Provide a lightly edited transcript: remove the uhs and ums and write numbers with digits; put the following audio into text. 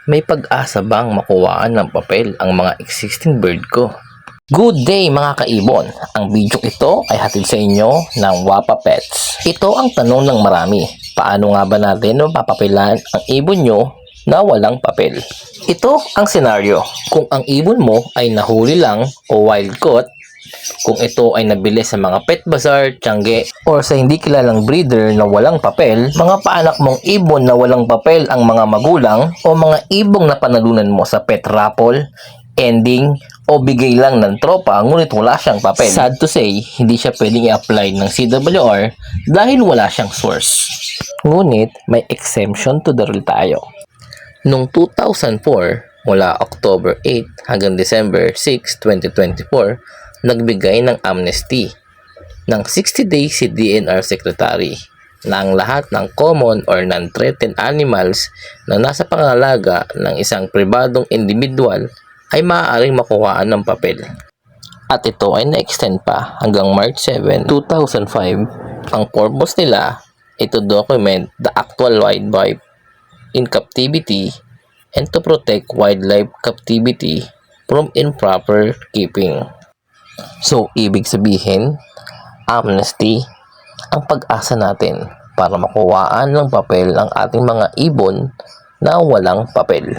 May pag-asa bang makuhaan ng papel ang mga existing bird ko? Good day mga kaibon! Ang video ito ay hatid sa inyo ng Wapa Pets. Ito ang tanong ng marami. Paano nga ba natin mapapapilan ang ibon nyo na walang papel? Ito ang senaryo. Kung ang ibon mo ay nahuli lang o wild caught, kung ito ay nabili sa mga pet bazaar, tiangge, or sa hindi kilalang breeder na walang papel, mga paanak mong ibon na walang papel ang mga magulang, o mga ibong na panalunan mo sa pet raffle, ending, o bigay lang ng tropa ngunit wala siyang papel. Sad to say, hindi siya pwedeng i-apply ng CWR dahil wala siyang source. Ngunit may exemption to the rule tayo. Noong 2004, mula October 8 hanggang December 6, 2024, nagbigay ng amnesty ng 60 days si DNR Secretary na ang lahat ng common or non-threatened animals na nasa pangangalaga ng isang pribadong individual ay maaaring makuhaan ng papel. At ito ay na-extend pa hanggang March 7, 2005. Ang purpose nila ay to document the actual wildlife in captivity and to protect wildlife captivity from improper keeping. So, ibig sabihin, amnesty ang pag-asa natin para makuhaan ng papel ang ating mga ibon na walang papel.